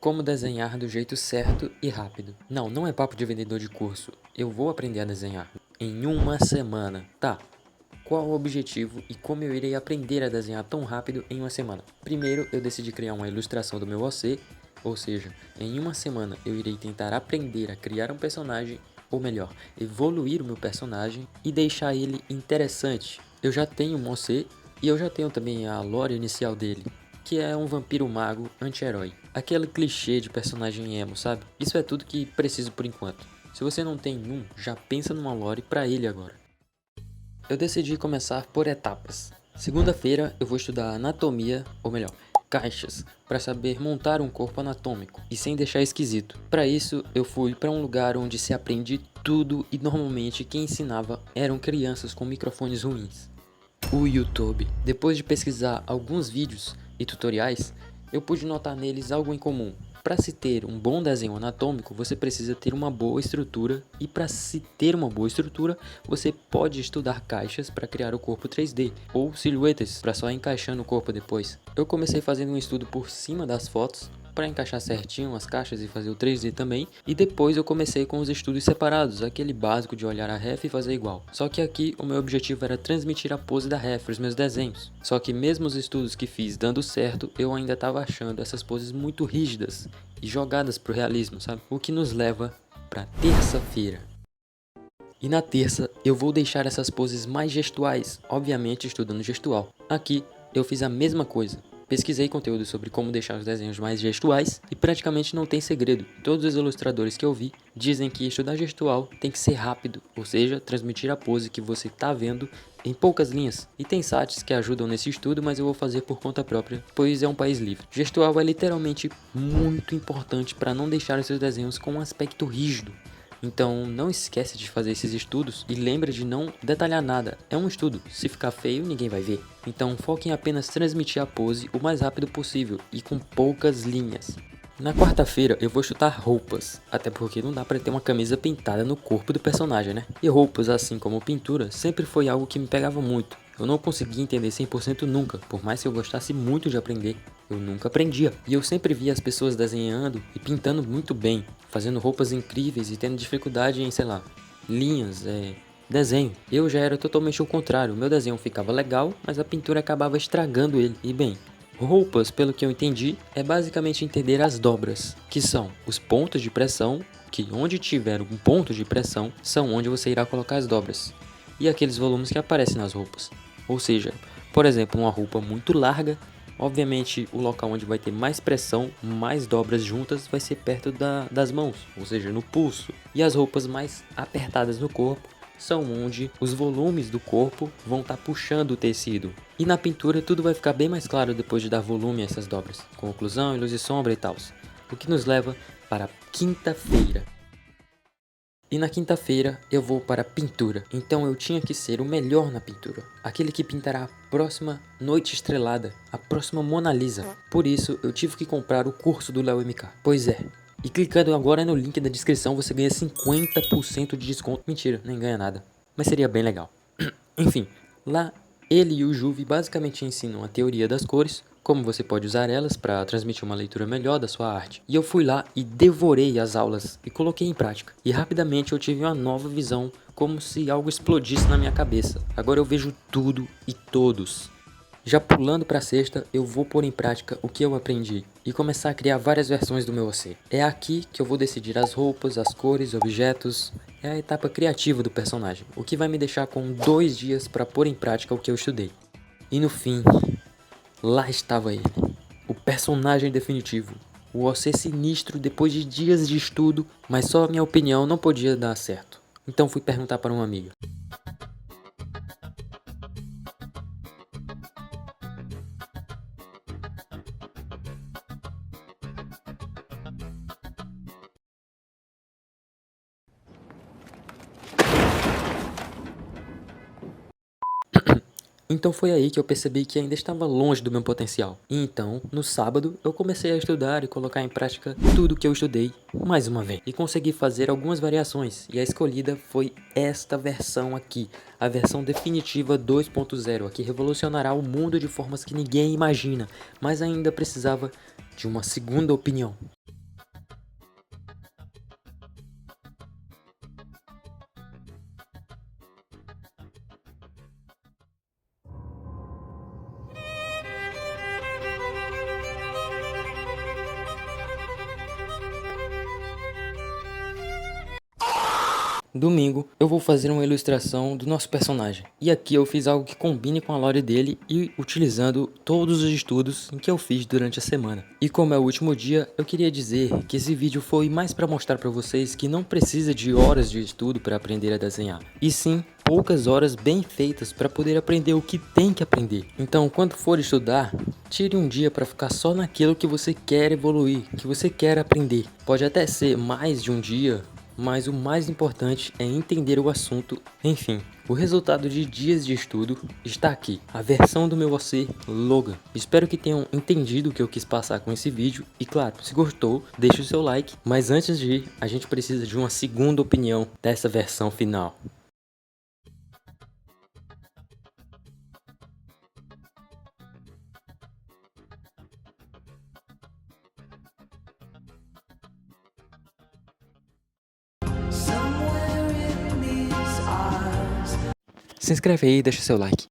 Como desenhar do jeito certo e rápido. Não é papo de vendedor de curso. Eu vou aprender a desenhar em uma semana. Tá, qual o objetivo e como eu irei aprender a desenhar tão rápido em uma semana? Primeiro, eu decidi criar uma ilustração do meu OC, ou seja, em uma semana eu irei tentar aprender a criar um personagem, ou melhor, evoluir o meu personagem e deixar ele interessante. Eu já tenho um OC e eu já tenho também a lore inicial dele, que é um vampiro mago anti-herói. Aquele clichê de personagem emo, sabe? Isso é tudo que preciso por enquanto. Se você não tem um, já pensa numa lore pra ele agora. Eu decidi começar por etapas. Segunda-feira eu vou estudar anatomia, ou melhor, caixas, para saber montar um corpo anatômico e sem deixar esquisito. Para isso eu fui para um lugar onde se aprende tudo e normalmente quem ensinava eram crianças com microfones ruins. O YouTube. Depois de pesquisar alguns vídeos e tutoriais, eu pude notar neles algo em comum. Para se ter um bom desenho anatômico, você precisa ter uma boa estrutura, e para se ter uma boa estrutura, você pode estudar caixas para criar o corpo 3D, ou silhuetas para só encaixar no corpo depois. Eu comecei fazendo um estudo por cima das fotos, para encaixar certinho as caixas e fazer o 3D também, e depois eu comecei com os estudos separados, aquele básico de olhar a ref e fazer igual. Só que aqui o meu objetivo era transmitir a pose da ref para os meus desenhos. Só que mesmo os estudos que fiz dando certo, eu ainda estava achando essas poses muito rígidas e jogadas pro realismo, sabe? O que nos leva para terça-feira. E na terça eu vou deixar essas poses mais gestuais, obviamente estudando gestual. Aqui eu fiz a mesma coisa. Pesquisei conteúdo sobre como deixar os desenhos mais gestuais e praticamente não tem segredo. Todos os ilustradores que eu vi dizem que estudar gestual tem que ser rápido, ou seja, transmitir a pose que você está vendo em poucas linhas. E tem sites que ajudam nesse estudo, mas eu vou fazer por conta própria, pois é um país livre. Gestual é literalmente muito importante para não deixar os seus desenhos com um aspecto rígido. Então não esquece de fazer esses estudos e lembra de não detalhar nada, é um estudo, se ficar feio ninguém vai ver. Então foque em apenas transmitir a pose o mais rápido possível e com poucas linhas. Na quarta-feira eu vou chutar roupas, até porque não dá pra ter uma camisa pintada no corpo do personagem, né? E roupas, assim como pintura, sempre foi algo que me pegava muito. Eu não conseguia entender 100% nunca, por mais que eu gostasse muito de aprender, eu nunca aprendia. E eu sempre via as pessoas desenhando e pintando muito bem, fazendo roupas incríveis e tendo dificuldade em, sei lá, linhas, desenho. Eu já era totalmente o contrário, meu desenho ficava legal, mas a pintura acabava estragando ele. E bem, roupas, pelo que eu entendi, é basicamente entender as dobras, que são os pontos de pressão, que onde tiver um ponto de pressão, são onde você irá colocar as dobras. E aqueles volumes que aparecem nas roupas. Ou seja, por exemplo, uma roupa muito larga, obviamente o local onde vai ter mais pressão, mais dobras juntas, vai ser perto das mãos, ou seja, no pulso. E as roupas mais apertadas no corpo são onde os volumes do corpo vão estar puxando o tecido. E na pintura tudo vai ficar bem mais claro depois de dar volume a essas dobras, com oclusão, luz e sombra e tal. O que nos leva para quinta-feira. E na quinta-feira eu vou para a pintura, então eu tinha que ser o melhor na pintura, aquele que pintará a próxima Noite Estrelada, a próxima Mona Lisa. Por isso eu tive que comprar o curso do Léo MK. Pois é, e clicando agora no link da descrição você ganha 50% de desconto. Mentira, nem ganha nada, mas seria bem legal. Enfim, lá ele e o Juve basicamente ensinam a teoria das cores, como você pode usar elas para transmitir uma leitura melhor da sua arte. E eu fui lá e devorei as aulas e coloquei em prática. E rapidamente eu tive uma nova visão, como se algo explodisse na minha cabeça. Agora eu vejo tudo e todos. Já pulando para a sexta, eu vou pôr em prática o que eu aprendi e começar a criar várias versões do meu OC. É aqui que eu vou decidir as roupas, as cores, objetos. É a etapa criativa do personagem, o que vai me deixar com 2 dias para pôr em prática o que eu estudei. E no fim, lá estava ele, o personagem definitivo, o OC sinistro depois de dias de estudo, mas só a minha opinião não podia dar certo. Então fui perguntar para uma amiga. Então foi aí que eu percebi que ainda estava longe do meu potencial. E então, no sábado, eu comecei a estudar e colocar em prática tudo que eu estudei, mais uma vez. E consegui fazer algumas variações, e a escolhida foi esta versão aqui, a versão definitiva 2.0, a que revolucionará o mundo de formas que ninguém imagina, mas ainda precisava de uma segunda opinião. Domingo, eu vou fazer uma ilustração do nosso personagem. E aqui eu fiz algo que combine com a lore dele e utilizando todos os estudos que eu fiz durante a semana. E como é o último dia, eu queria dizer que esse vídeo foi mais para mostrar para vocês que não precisa de horas de estudo para aprender a desenhar. E sim, poucas horas bem feitas para poder aprender o que tem que aprender. Então, quando for estudar, tire um dia para ficar só naquilo que você quer evoluir, que você quer aprender. Pode até ser mais de um dia, mas o mais importante é entender o assunto. Enfim, o resultado de dias de estudo está aqui, a versão do meu você Logan. Espero que tenham entendido o que eu quis passar com esse vídeo e claro, se gostou, deixe o seu like, mas antes de ir, a gente precisa de uma segunda opinião dessa versão final. Se inscreve aí e deixa o seu like.